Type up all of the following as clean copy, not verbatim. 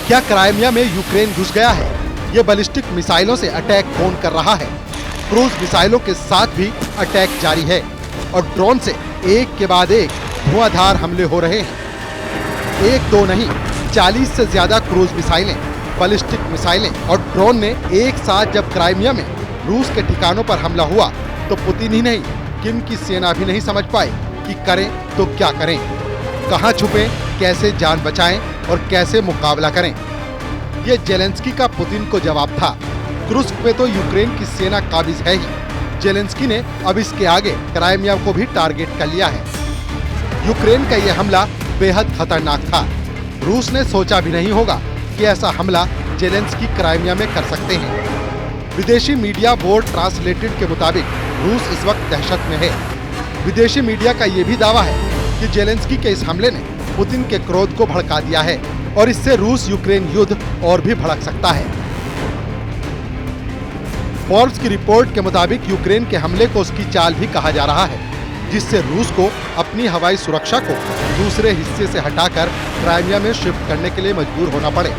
क्या क्राइमिया में यूक्रेन घुस गया है? ये बैलिस्टिक मिसाइलों से अटैक कौन कर रहा है? क्रूज मिसाइलों के साथ भी अटैक जारी है और ड्रोन से एक के बाद एक धुआंधार हमले हो रहे हैं। एक दो नहीं, 40 से ज्यादा क्रूज मिसाइलें, बैलिस्टिक मिसाइलें और ड्रोन ने एक साथ जब क्राइमिया में रूस के ठिकानों पर हमला हुआ तो पुतिन ही नहीं, किम की सेना भी नहीं समझ पाई कि करें तो क्या करें, कहां छुपें, कैसे जान बचाएं और कैसे मुकाबला करें। ये जेलेंस्की का पुतिन को जवाब था। क्रुस्क पे तो यूक्रेन की सेना काबिज है ही। जेलेंस्की ने अब इसके आगे क्राइमिया को भी टारगेट कर लिया है। यूक्रेन का ये हमला बेहद खतरनाक था। रूस ने सोचा भी नहीं होगा कि ऐसा हमला जेलेंस्की क्राइमिया में कर सकते हैं। विदेशी मीडिया बोर्ड ट्रांसलेटेड के मुताबिक रूस इस वक्त दहशत में है। विदेशी मीडिया का ये भी दावा है कि जेलेंस्की के इस हमले ने पुतिन के क्रोध को भड़का दिया है और इससे रूस यूक्रेन युद्ध और भी भड़क सकता है। फोर्ब्स की रिपोर्ट के मुताबिक यूक्रेन के हमले को उसकी चाल भी कहा जा रहा है, जिससे रूस को अपनी हवाई सुरक्षा को दूसरे हिस्से से हटाकर क्राइमिया में शिफ्ट करने के लिए मजबूर होना पड़े।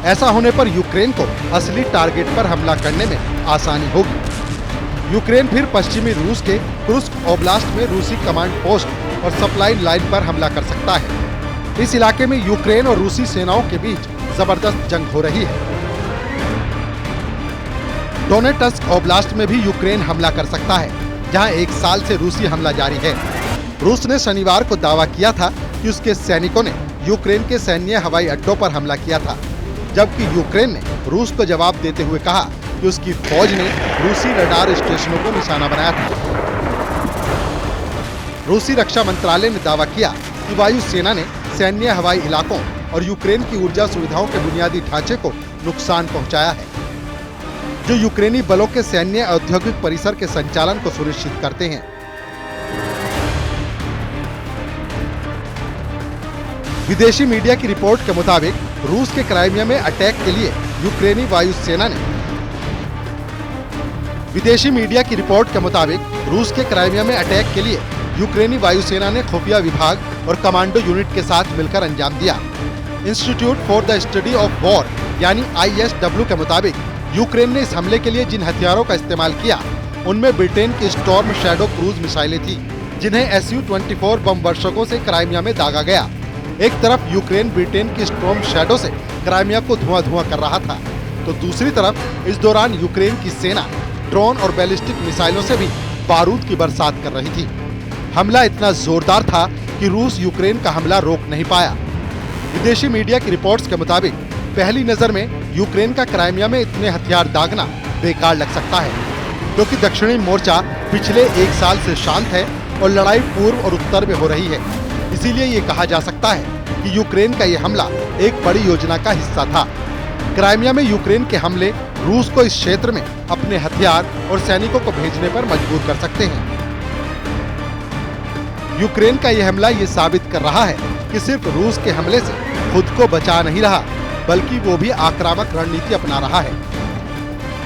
ऐसा होने पर यूक्रेन को असली टारगेट पर हमला करने में आसानी होगी। यूक्रेन फिर पश्चिमी रूस के कुर्स्क ओब्लास्ट में रूसी कमांड पोस्ट और सप्लाई लाइन पर हमला कर सकता है। इस इलाके में यूक्रेन और रूसी सेनाओं के बीच जबरदस्त जंग हो रही है। डोनेट्स्क ओब्लास्ट में भी यूक्रेन हमला कर सकता है, जहां एक साल से रूसी हमला जारी है। रूस ने शनिवार को दावा किया था कि उसके सैनिकों ने यूक्रेन के सैन्य हवाई अड्डों पर हमला किया था, जबकि यूक्रेन ने रूस को जवाब देते हुए कहा कि उसकी फौज ने रूसी रडार स्टेशनों को निशाना बनाया था। रूसी रक्षा मंत्रालय ने दावा किया कि वायुसेना ने सैन्य हवाई इलाकों और यूक्रेन की ऊर्जा सुविधाओं के बुनियादी ढांचे को नुकसान पहुंचाया है, जो यूक्रेनी बलों के सैन्य औद्योगिक परिसर के संचालन को सुनिश्चित करते हैं। विदेशी मीडिया की रिपोर्ट के मुताबिक रूस के क्राइमिया में अटैक के लिए यूक्रेनी वायुसेना ने यूक्रेनी वायुसेना ने खुफिया विभाग और कमांडो यूनिट के साथ मिलकर अंजाम दिया। Institute for the study of war यानी ISW के मुताबिक यूक्रेन ने इस हमले के लिए जिन हथियारों का इस्तेमाल किया उनमें ब्रिटेन की स्टॉर्म शैडो क्रूज मिसाइलें थी, जिन्हें Su-24 बम वर्षकों से क्राइमिया में दागा गया। एक तरफ यूक्रेन ब्रिटेन की स्टॉर्म शैडो से क्राइमिया को धुआं कर रहा था, तो दूसरी तरफ इस दौरान यूक्रेन की सेना ड्रोन और बैलिस्टिक मिसाइलों से भी बारूद की बरसात कर रही थी। हमला इतना जोरदार था कि रूस यूक्रेन का हमला रोक नहीं पाया। विदेशी मीडिया की रिपोर्ट्स के मुताबिक पहली नजर में यूक्रेन का क्राइमिया में इतने हथियार दागना बेकार लग सकता है, क्योंकि दक्षिणी मोर्चा पिछले एक साल से शांत है और लड़ाई पूर्व और उत्तर में हो रही है। इसीलिए ये कहा जा सकता है कि यूक्रेन का ये हमला एक बड़ी योजना का हिस्सा था। क्राइमिया में यूक्रेन के हमले रूस को इस क्षेत्र में अपने हथियार और सैनिकों को भेजने पर मजबूर कर सकते हैं। यूक्रेन का यह हमला ये साबित कर रहा है कि सिर्फ रूस के हमले से खुद को बचा नहीं रहा, बल्कि वो भी आक्रामक रणनीति अपना रहा है।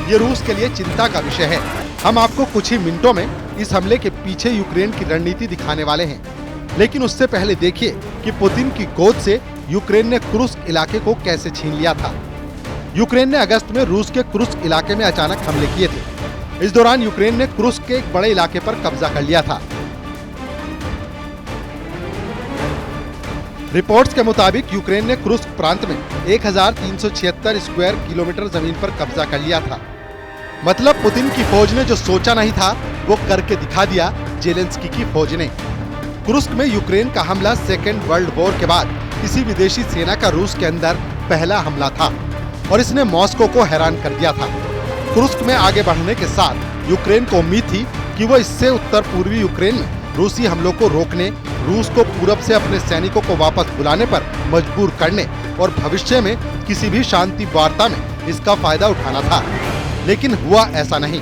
ये रूस के लिए चिंता का विषय है। हम आपको कुछ ही मिनटों में इस हमले के पीछे यूक्रेन की रणनीति दिखाने वाले हैं, लेकिन उससे पहले देखिए कि पुतिन की गोद से यूक्रेन ने कुर्स्क इलाके को कैसे छीन लिया था। यूक्रेन ने अगस्त में रूस के कुर्स्क इलाके में अचानक हमले किए थे। इस दौरान यूक्रेन ने कुर्स्क के एक बड़े इलाके पर कब्जा कर लिया था। रिपोर्ट्स के मुताबिक यूक्रेन ने कुर्स्क प्रांत में 1376 स्क्वायर किलोमीटर जमीन पर कब्जा कर लिया था। मतलब पुतिन की फौज ने जो सोचा नहीं था वो करके दिखा दिया जेलेंस्की की फौज ने। कुर्स्क में यूक्रेन का हमला सेकेंड वर्ल्ड वॉर के बाद किसी विदेशी सेना का रूस के अंदर पहला हमला था और इसने मॉस्को को हैरान कर दिया था। कुर्स्क में आगे बढ़ने के साथ यूक्रेन को उम्मीद थी कि वो इससे उत्तर पूर्वी यूक्रेन में रूसी हमलों को रोकने, रूस को पूरब से अपने सैनिकों को वापस बुलाने पर मजबूर करने और भविष्य में किसी भी शांति वार्ता में इसका फायदा उठाना था। लेकिन हुआ ऐसा नहीं।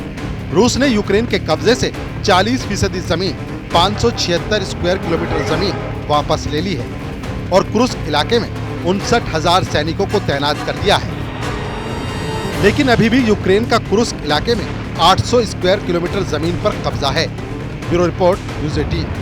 रूस ने यूक्रेन के कब्जे से 40% जमीन, 576 स्क्वायर किलोमीटर जमीन वापस ले ली है और कुर्स्क इलाके में 59,000 सैनिकों को तैनात कर दिया है। लेकिन अभी भी यूक्रेन का कुर्स्क इलाके में 800 स्क्वायर किलोमीटर जमीन पर कब्जा है। Bureau report, news 18।